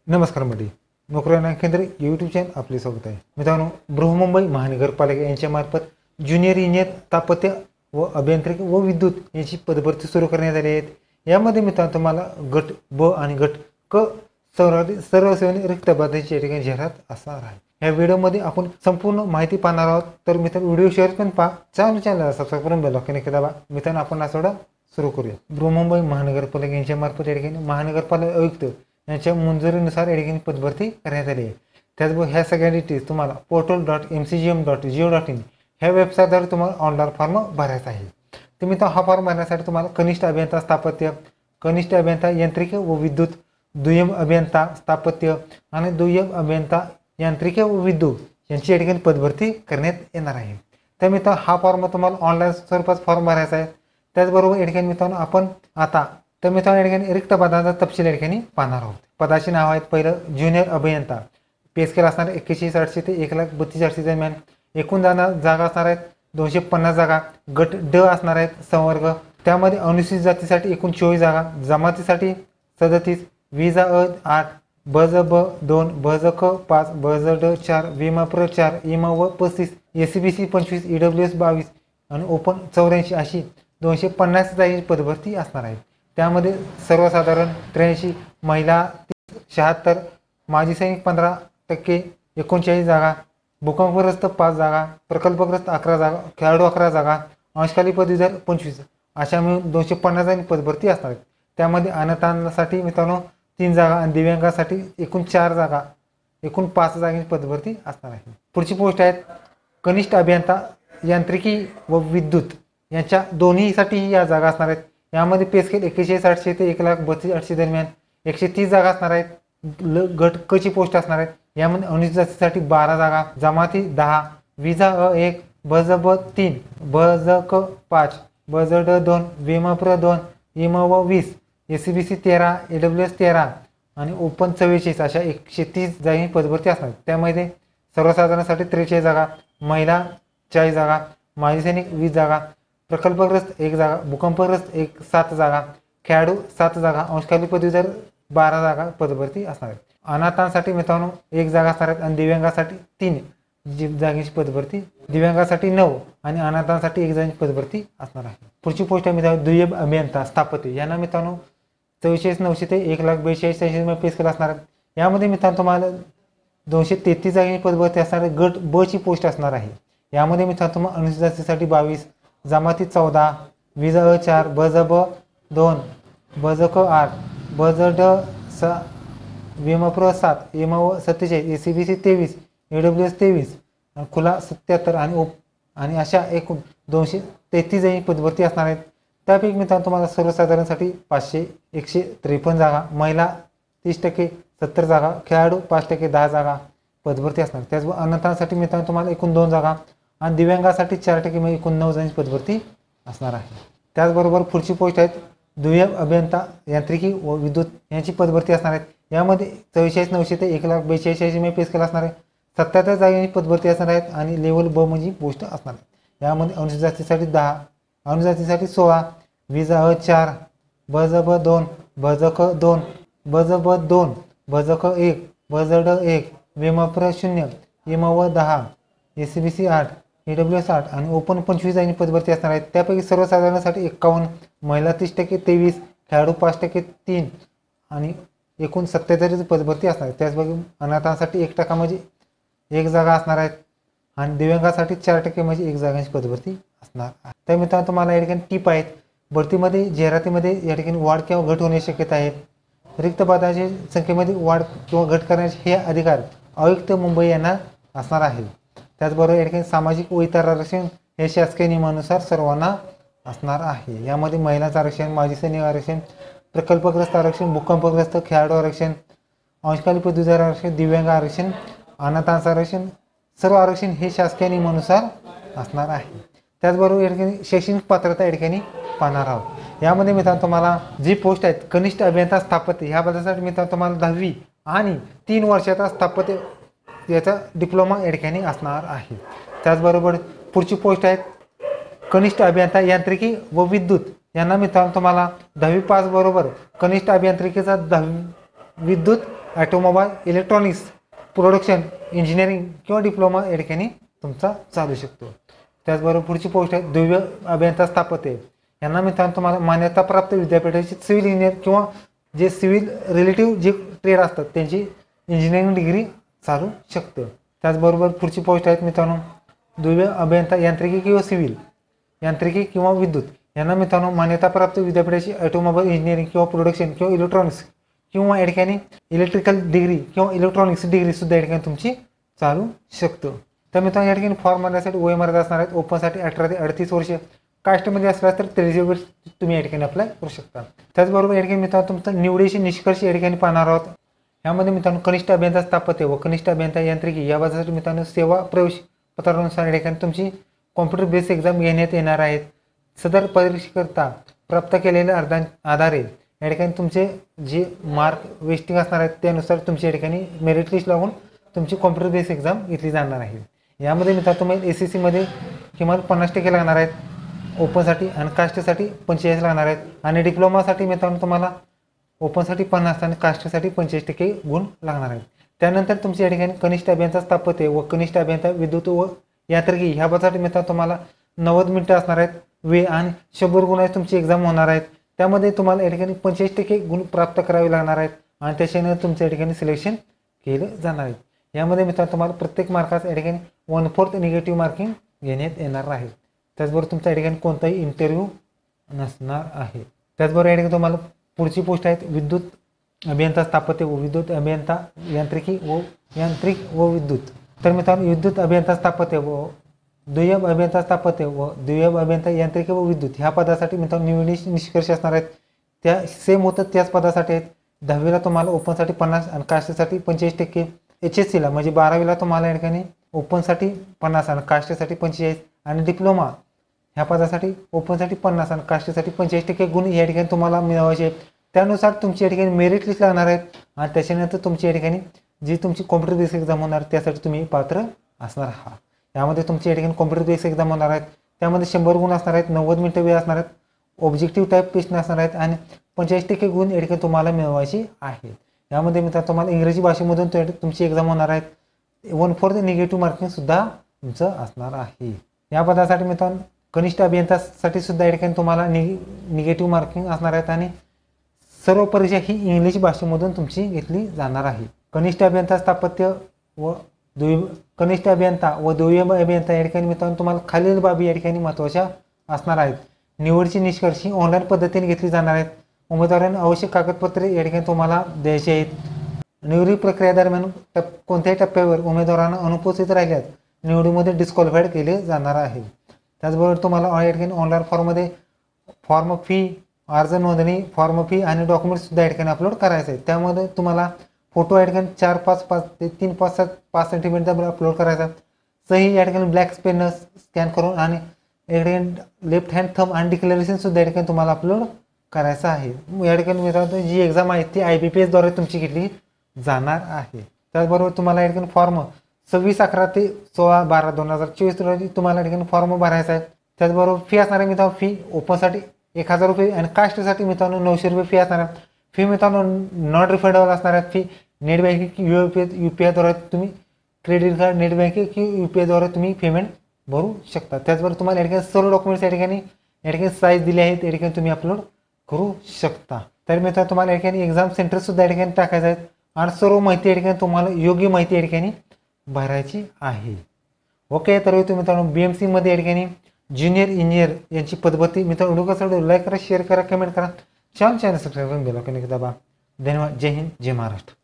नमस्कार मंडळी, नोकऱ्यांना केंद्र यूट्यूब चॅनल आपले स्वागत आहे. मित्रांनो, बृहन्मुंबई महानगरपालिका यांच्यामार्फत ज्युनियर इंजिनियर स्थापत्य व अभियांत्रिकी व विद्युत यांची पदभरती सुरू करण्यात आली आहेत. यामध्ये मित्रांनो तुम्हाला गट ब आणि गट क सर्व सेवांनी रिक्त पदांची या ठिकाणी जाहिरात असणार आहे. या व्हिडिओमध्ये आपण संपूर्ण माहिती पाहणार आहोत. तर मित्रांनो, व्हिडिओ शेअर पण पहा, चॅनलला सबस्क्राईब करून बेल आयकॉन दाबा. मित्रांनो, आपण आजचा सुरू करूया. बृहन्मुंबई महानगरपालिका यांच्यामार्फत या ठिकाणी महानगरपालिका आयुक्त यांच्या मंजुरीनुसार या ठिकाणी पदभरती करण्यात आली आहे. त्याचबरोबर ह्या सगळ्या डिटेल्स तुम्हाला portal.mcgm.go.in ह्या वेबसाईटद्वारे तुम्हाला ऑनलाईन फॉर्म भरायचा आहे. तर मित्रांनो, हा फॉर्म भरण्यासाठी तुम्हाला कनिष्ठ अभियंता स्थापत्य, कनिष्ठ अभियंता यांत्रिकी व विद्युत, दुय्यम अभियंता स्थापत्य आणि दुय्यम अभियंता यांत्रिकी व विद्युत यांची या ठिकाणी पदभरती करण्यात येणार आहे. तर मित्रांनो, हा फॉर्म तुम्हाला ऑनलाईन स्वरूपात फॉर्म भरायचा आहे. त्याचबरोबर या ठिकाणी मित्रांनो आपण आता तर मित्रांनो या ठिकाणी रिक्त पदाचा तपशील या ठिकाणी पाहणार आहोत. पदाचे नाव आहेत. पहिलं ज्युनियर अभियंता, पे स्केल असणार 81,800 ते 1,32,800 दरम्यान. एकूण जागा असणार आहेत 250 जागा. गट ड असणार आहेत संवर्ग, त्यामध्ये अनुसूचित जातीसाठी एकूण 24 जागा, जमातीसाठी 37, विजा अ 8, बज ब 2, बज क 5, बज ड 4, विमा प्र 4, इमा व 35, एसीबीसी 25, ईडब्ल्यूएस 22 आणि ओपन 84 अशी 250 जागेची पदभरती असणार आहे. त्यामध्ये सर्वसाधारण 83, महिला 76, माजी सैनिक 15%, 39 जागा, भूकंपग्रस्त 5 जागा, प्रकल्पग्रस्त 11 जागा, खेळाडू 11 जागा, अंशकाली पदवीधर 25 अशा मिळून 250 जागी पदभरती असणार आहेत. त्यामध्ये अनाथांसाठी मित्रांनो 3 जागा आणि दिव्यांगासाठी एकूण 4 जागा, एकूण 5 जागांची पदभरती असणार आहे. पुढची पोस्ट आहेत कनिष्ठ अभियंता यांत्रिकी व विद्युत यांच्या दोन्हीसाठी या जागा असणार आहेत. यामध्ये पे स्केल 41,800 ते 1,32,800 दरम्यान. 130 जागा असणार आहेत. गट क ची पोस्ट असणार आहेत. यामध्ये अनुसूचित जातीसाठी 12 जागा, जमाती 10, विजा अ 1, बज ब 3, बज क 5, बज ड 2, विमा प्र 2, इमा व 20, एसीबीसी 13, ईडब्ल्यूएस 13 आणि ओपन 44 अशा 130 जागी पदभरती असणार. त्यामध्ये सर्वसाधारणासाठी 43 जागा, महिला 40 जागा, माजी सैनिक 20 जागा, प्रकल्पग्रस्त 1 जागा, भूकंपग्रस्त 7 जागा, खेळाडू 7 जागा, अंशकाली पदवीधर 12 जागा पदभरती असणार आहेत. अनाथांसाठी मित्रांनो 1 जागा असणार आहेत आणि दिव्यांगासाठी 3 जागेची पदभरती, दिव्यांगासाठी 9 आणि अनाथांसाठी 1 जागेची पदभरती असणार आहे. पुढची पोस्ट आहे मित्रांनो दुय्यम अभियंता स्थापत्य. यांना मित्रांनो 44,900 ते 1,42,800 पे स्केल असणार आहेत. यामध्ये मित्रांनो तुम्हाला 233 जागेची पदभरती असणार आहे. गट ब ची पोस्ट असणार आहे. यामध्ये मित्रांनो तुम्हाला अनुसूचित जातीसाठी 22, जमाती 14, विजा अ 4, बज ब 2, बज क 8, बज ड 6, विमा प्र 7, इमा व 47, एसीबीसी 23, ईडब्ल्यूएस 23 आणि खुला 77 आणि अशा एकूण 233 जागी पदभरती असणार आहेत. त्यापैकी मित्रांनो तुम्हाला सर्वसाधारणसाठी 500, 153 जागा, महिला 30%, 70 जागा, खेळाडू 5%, 10 जागा पदभरती असणार. त्याचबरोबर अनाथांसाठी मित्रांनो तुम्हाला एकूण 2 जागा आणि दिव्यांगासाठी 4% म्हणजे एकूण 9 जागांची पदभरती असणार आहे. त्याचबरोबर पुढची पोस्ट आहेत दुय्यम अभियंता यांत्रिकी व विद्युत यांची पदभरती असणार आहेत. यामध्ये 44,900 ते 1,42,800 पे स्केल असणार आहे. 77 जागांची पदभरती असणार आहेत आणि लेवल ब म्हणजे पोस्ट असणार आहे. यामध्ये अनुसूचित जातीसाठी 10, अनुसूचित जातीसाठी 16, विजा अ 4, बज ब 2, बज क 2, बज ब 2, बज क 1, बज ड 1, विमा प्र 0, इमा व 10, एसीबीसी 8, ईडब्ल्यूएस 8 आणि ओपन 25 जागी पदभरती असणार आहेत. त्यापैकी सर्वसाधारणासाठी 51, महिला 30%, 23, खेळाडू 5%, 3 आणि एकूण 77 पदभरती असणार आहेत. त्याचबरोबर अनाथांसाठी 1% म्हणजे 1 जागा असणार आहेत आणि दिव्यांगासाठी 4% म्हणजे 1 जागांची पदभरती असणार आहे. तर मित्रांनो तुम्हाला या ठिकाणी टिप आहेत. भरतीमध्ये जाहिरातीमध्ये या ठिकाणी वाढ किंवा घट होण्याची शक्यता आहे. रिक्त पदाच्या संख्येमध्ये वाढ किंवा घट करण्याचे हे अधिकार आयुक्त मुंबई यांना असणार आहे. त्याचबरोबर या ठिकाणी सामाजिक व इतर आरक्षण हे शासकीय नियमानुसार सर्वांना असणार आहे. यामध्ये महिलांचं आरक्षण, माजी सैनिक आरक्षण, प्रकल्पग्रस्त आरक्षण, भूकंपग्रस्त, खेळाडू आरक्षण, अंशकाली पदवीधर आरक्षण, दिव्यांग आरक्षण, अनाथांचं आरक्षण, सर्व आरक्षण हे शासकीय नियमानुसार असणार आहे. त्याचबरोबर या ठिकाणी शैक्षणिक पात्रता या ठिकाणी पाहणार आहोत. यामध्ये मित्रांनो तुम्हाला जी पोस्ट आहेत कनिष्ठ अभियंता स्थापत्य ह्या पदासाठी मित्रांनो तुम्हाला 10वी आणि 3 वर्षाचा स्थापत्य याचा डिप्लोमा या ठिकाणी असणार आहे. त्याचबरोबर पुढची पोस्ट आहेत कनिष्ठ अभियंता यांत्रिकी व विद्युत यांना मित्रांनो तुम्हाला 10वी पास बरोबर कनिष्ठ अभियांत्रिकीचा विद्युत, ऑटोमोबाईल, इलेक्ट्रॉनिक्स, प्रोडक्शन, इंजिनिअरिंग किंवा डिप्लोमा या ठिकाणी तुमचा चालू शकतो. त्याचबरोबर पुढची पोस्ट आहे द्वितीय अभियंता स्थापत्य. यांना मित्रांनो तुम्हाला मान्यताप्राप्त विद्यापीठाची सिव्हिल इंजिनियर किंवा जे सिव्हिल रिलेटिव्ह जे ट्रेड असतात त्यांची इंजिनिअरिंग डिग्री चालू शकतं. त्याचबरोबर पुढची पोस्ट आहेत मित्रांनो द्वितीय अभियंता यांत्रिकी किंवा सिव्हिल, यांत्रिकी किंवा विद्युत. यांना मित्रांनो मान्यताप्राप्त विद्यापीठाची ऑटोमोबाईल इंजिनिअरिंग किंवा प्रोडक्शन किंवा इलेक्ट्रॉनिक्स किंवा या ठिकाणी इलेक्ट्रिकल डिग्री किंवा इलेक्ट्रॉनिक्स डिग्रीसुद्धा या ठिकाणी तुमची चालू शकतं. तर मित्रांनो या ठिकाणी फॉर्म भरण्यासाठी वयोमर्यादा असणार आहेत. ओपनसाठी 18 ते 38 वर्ष, कास्टमध्ये असल्यास तर 30 वर्ष तुम्ही या ठिकाणी अप्लाय करू शकता. त्याचबरोबर या ठिकाणी मित्रांनो तुमचं निवडीचे निष्कर्ष या ठिकाणी पाहणार आहोत. यामध्ये मित्रांनो कनिष्ठ अभियंता स्थापत्य व कनिष्ठ अभियंता यांत्रिकी या पदासाठी मित्रांनो सेवा प्रवेश पत्रानुसार या ठिकाणी तुमची कॉम्प्युटर बेस एक्झाम घेण्यात येणार आहेत. सदर परीक्षेकरता प्राप्त केलेल्या आधारे या ठिकाणी तुमचे जे मार्क वेस्टिंग असणार आहेत त्यानुसार तुमची या ठिकाणी मेरिट लिस्ट लागून तुमची कॉम्प्युटर बेस एक्झाम घेतली जाणार आहे. यामध्ये मित्रांनो तुम्हाला SSC मध्ये किमान 50% लागणार आहेत ओपनसाठी आणि कास्टसाठी 45 लागणार आहेत आणि डिप्लोमासाठी मित्रांनो तुम्हाला ओपनसाठी 50 आणि कास्टसाठी 45% गुण लागणार आहेत. त्यानंतर तुमच्या या ठिकाणी कनिष्ठ अभियंता स्थापत्य व कनिष्ठ अभियंता विद्युत व यांत्रिकी ह्या पदासाठी मित्रांनो तुम्हाला 90 मिनिटं असणार आहेत वेळ आणि 100 गुणाची तुमची एक्झाम होणार आहेत. त्यामध्ये तुम्हाला या ठिकाणी 45% गुण प्राप्त करावे लागणार आहेत आणि त्याच्याने तुमच्या या ठिकाणी सिलेक्शन केलं जाणार आहे. यामध्ये मित्रांनो तुम्हाला प्रत्येक मार्काचं या ठिकाणी 1/4 निगेटिव्ह मार्किंग घेण्यात येणार आहे. त्याचबरोबर तुमच्या या ठिकाणी कोणताही इंटरव्ह्यू नसणार आहे. त्याचबरोबर या ठिकाणी तुम्हाला पुढची पोस्ट आहेत विद्युत अभियंता स्थापत्य व विद्युत अभियंता यांत्रिक व विद्युत. तर मित्रांनो विद्युत अभियंता स्थापत्य व दुय्यम अभियंता स्थापत्य व दुय्यम अभियंता यांत्रिकी व विद्युत ह्या पदासाठी मित्रांनो निवडी निष्कर्ष असणार आहेत. त्या सेम होतं त्याच पदासाठी आहेत. 10वीला तुम्हाला ओपनसाठी 50 आणि कास्टसाठी 45%, HSCला म्हणजे 12वीला तुम्हाला या ठिकाणी ओपनसाठी 50 आणि कास्टसाठी 45 आणि डिप्लोमा ह्या पदासाठी ओपनसाठी 50 आणि कास्टसाठी 45% गुण या ठिकाणी तुम्हाला मिळवायचे आहेत. त्यानुसार तुमची या ठिकाणी मेरिट लिस्ट लागणार आहेत आणि त्याच्यानंतर तुमची या ठिकाणी जी तुमची कॉम्प्युटर बेस एक्झाम होणार त्यासाठी तुम्ही पात्र असणार आहात. यामध्ये तुमची या ठिकाणी कॉम्प्युटर बेस एक्झाम होणार आहेत. त्यामध्ये 100 गुण असणार आहेत, 90 मिनिटं वेळ असणार आहेत, ऑब्जेक्टिव्ह टाईप प्रश्न असणार आहेत आणि 45% गुण या ठिकाणी तुम्हाला मिळवायचे आहेत. यामध्ये मित्रांनो तुम्हाला इंग्रजी भाषेमधून तुमची एक्झाम होणार आहेत. 1/4 निगेटिव्ह मार्किंग सुद्धा तुमचं असणार आहे. या पदासाठी मित्रांनो कनिष्ठ अभियंतासाठी सुद्धा या ठिकाणी तुम्हाला निगेटिव्ह मार्किंग असणार आहेत आणि सर्व परीक्षा ही इंग्लिश भाषेमधून तुमची घेतली जाणार आहे. कनिष्ठ अभियंता स्थापत्य व कनिष्ठ अभियंता व दुय्यम अभियंता या ठिकाणी मित्रांनो तुम्हाला खालील बाबी या ठिकाणी महत्त्वाच्या असणार आहेत. निवडची निष्कर्ष ऑनलाईन पद्धतीने घेतली जाणार आहेत. उमेदवारांनी आवश्यक कागदपत्रे या ठिकाणी तुम्हाला द्यायची आहेत. निवडी प्रक्रिया दरम्यान कोणत्याही टप्प्यावर उमेदवारांना अनुपस्थित राहिल्यास निवडीमध्ये डिस्क्वालिफाईड केले जाणार आहे. त्याचबरोबर तुम्हाला या ठिकाणी ऑनलाईन फॉर्ममध्ये फॉर्म फी, अर्ज नोंदणी, फॉर्म फी आणि डॉक्युमेंट्ससुद्धा या ठिकाणी अपलोड करायचे आहेत. त्यामध्ये तुम्हाला फोटो या ठिकाणी 4-5 ते 3-5 सेंटीमीटरचा अपलोड करायचा. सही या ठिकाणी ब्लॅक पेन स्कॅन करून आणि या ठिकाणी लेफ्ट हँड थंब आणि डिक्लेरेशनसुद्धा या ठिकाणी तुम्हाला अपलोड करायचं आहे. या ठिकाणी मित्रांनो जी एक्झाम आहे ती IBPS तुमची घेतली जाणार आहे. त्याचबरोबर तुम्हाला या ठिकाणी फॉर्म 26/11 ते 16/12/2024 रोजी तुम्हाला या ठिकाणी फॉर्म भरायचा आहे. त्याचबरोबर फी असणार आहे मित्रांनो फी ओपनसाठी 1000 रुपये आणि कास्टसाठी मित्रांनो 900 रुपये फी असणार आहे. फी मित्रांनो नॉट रिफंडेबल असणार आहे. फी नेट बँकिंग किंवा UPI तुम्ही क्रेडिट कार्ड, नेट बँकिंग किंवा UPI तुम्ही पेमेंट भरू शकता. त्याचबरोबर तुम्हाला या ठिकाणी सर्व डॉक्युमेंट्स या ठिकाणी साईज दिले आहेत या ठिकाणी तुम्ही अपलोड करू शकता. तर मित्रांनो तुम्हाला या ठिकाणी एक्झाम सेंटरसुद्धा या ठिकाणी टाकायचं आहे आणि सर्व माहिती या ठिकाणी तुम्हाला योग्य माहिती या ठिकाणी भरायची आहे. ओके, तर मित्रांनो BMC मध्ये या ठिकाणी ज्युनियर इंजिनियर यांची पदभरती. मित्रांनो व्हिडिओ कसा लाईक करा, शेअर करा, कमेंट करा, चॅनल सबस्क्राईब करून बेल आयकॉन दाबा. धन्यवाद. जय हिंद, जय महाराष्ट्र.